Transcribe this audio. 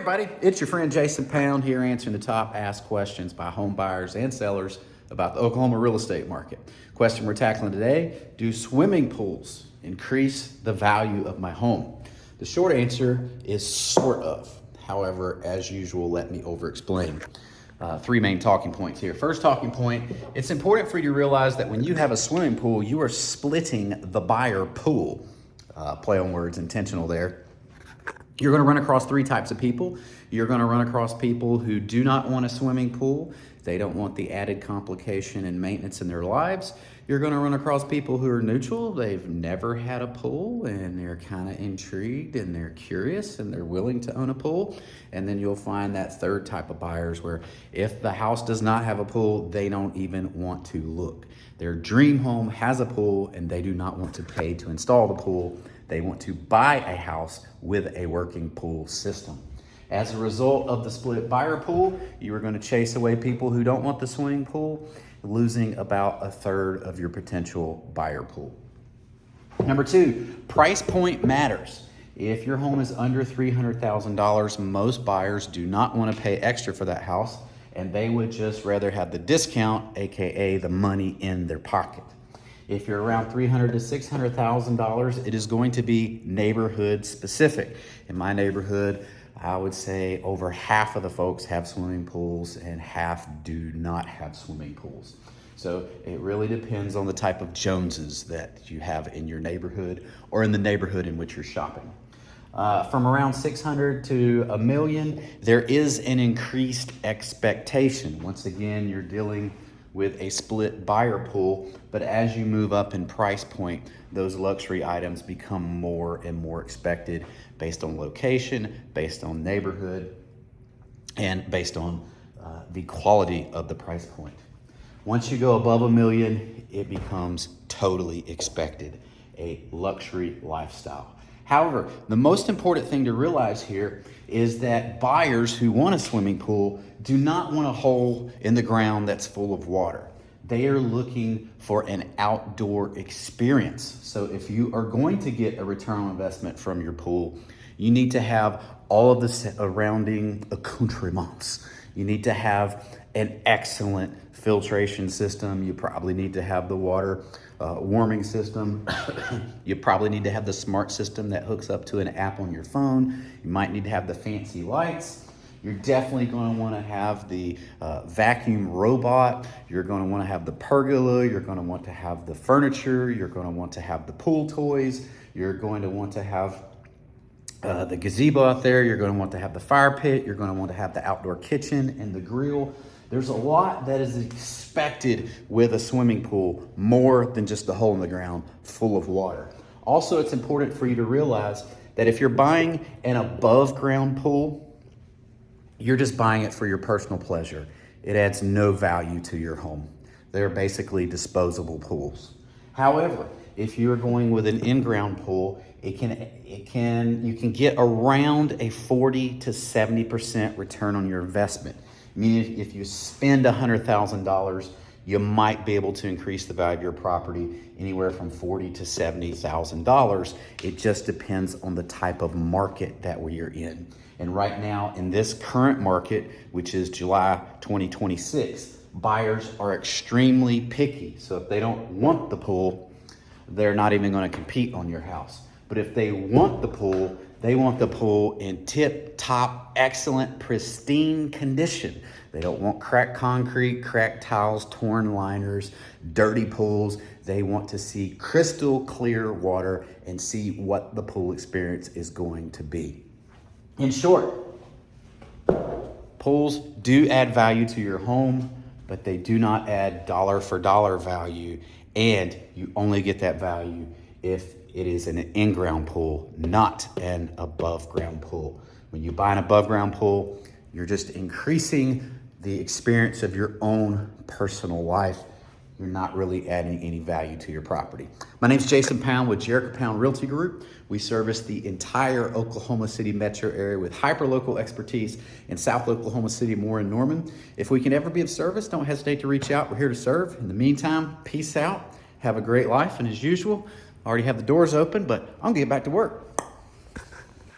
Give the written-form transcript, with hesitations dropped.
Everybody, it's your friend Jason Pound here answering the top asked questions by home buyers and sellers about the Oklahoma real estate market. Question we're tackling today: do swimming pools increase the value of my home? The short answer is sort of. However, as usual, let me over explain. Three main talking points here. First talking point: it's important for you to realize that when you have a swimming pool, you are splitting the buyer pool. Play on words, intentional there. You're going to run across three types of people. You're going to run across people who do not want a swimming pool. They don't want the added complication and maintenance in their lives. You're going to run across people who are neutral. They've never had a pool and they're kind of intrigued and they're curious and they're willing to own a pool. And then you'll find that third type of buyers where if the house does not have a pool, they don't even want to look. Their dream home has a pool and they do not want to pay to install the pool. They want to buy a house with a working pool system. As a result of the split buyer pool, you are going to chase away people who don't want the swimming pool, losing about a third of your potential buyer pool. Number two, price point matters. If your home is under $300,000, most buyers do not want to pay extra for that house, and they would just rather have the discount, aka the money in their pocket. If you're around $300,000 to $600,000, it is going to be neighborhood specific. In my neighborhood, I would say over half of the folks have swimming pools and half do not have swimming pools. So it really depends on the type of Joneses that you have in your neighborhood or in the neighborhood in which you're shopping. From around 600 to a million, there is an increased expectation. Once again, you're dealing with a split buyer pool, but as you move up in price point, those luxury items become more and more expected based on location, based on neighborhood, and based on the quality of the price point. Once you go above $1 million, it becomes totally expected, a luxury lifestyle. However, the most important thing to realize here is that buyers who want a swimming pool do not want a hole in the ground that's full of water. They are looking for an outdoor experience. So if you are going to get a return on investment from your pool, you need to have all of the surrounding accoutrements. You need to have an excellent filtration system. You probably need to have the water warming system. You probably need to have the smart system that hooks up to an app on your phone. You might need to have the fancy lights. You're definitely going to want to have the vacuum robot. You're going to want to have the pergola. You're going to want to have the furniture. You're going to want to have the pool toys. You're going to want to have the gazebo out there. You're going to want to have the fire pit. You're going to want to have the outdoor kitchen and the grill. There's a lot that is expected with a swimming pool, more than just the hole in the ground full of water. Also, it's important for you to realize that if you're buying an above ground pool, you're just buying it for your personal pleasure. It adds no value to your home. They're basically disposable pools. However, if you're going with an in-ground pool, you can get around a 40 to 70% return on your investment. Meaning if you spend $100,000, you might be able to increase the value of your property anywhere from $40,000 to $70,000. It just depends on the type of market that we are in. And right now, in this current market, which is July 2026, buyers are extremely picky. So if they don't want the pool, they're not even going to compete on your house. But if they want the pool, they want the pool in tip-top, excellent, pristine condition. They don't want cracked concrete, cracked tiles, torn liners, dirty pools. They want to see crystal clear water and see what the pool experience is going to be. In short, pools do add value to your home, but they do not add dollar for dollar value, and you only get that value if it is an in-ground pool, not an above-ground pool. When you buy an above-ground pool, you're just increasing the experience of your own personal life. You're not really adding any value to your property. My name's Jason Pound with Jericho Pound Realty Group. We service the entire Oklahoma City metro area with hyper-local expertise in South Oklahoma City, Moore, and Norman. If we can ever be of service, don't hesitate to reach out. We're here to serve. In the meantime, peace out. Have a great life. And as usual, I already have the doors open, but I'm gonna get back to work.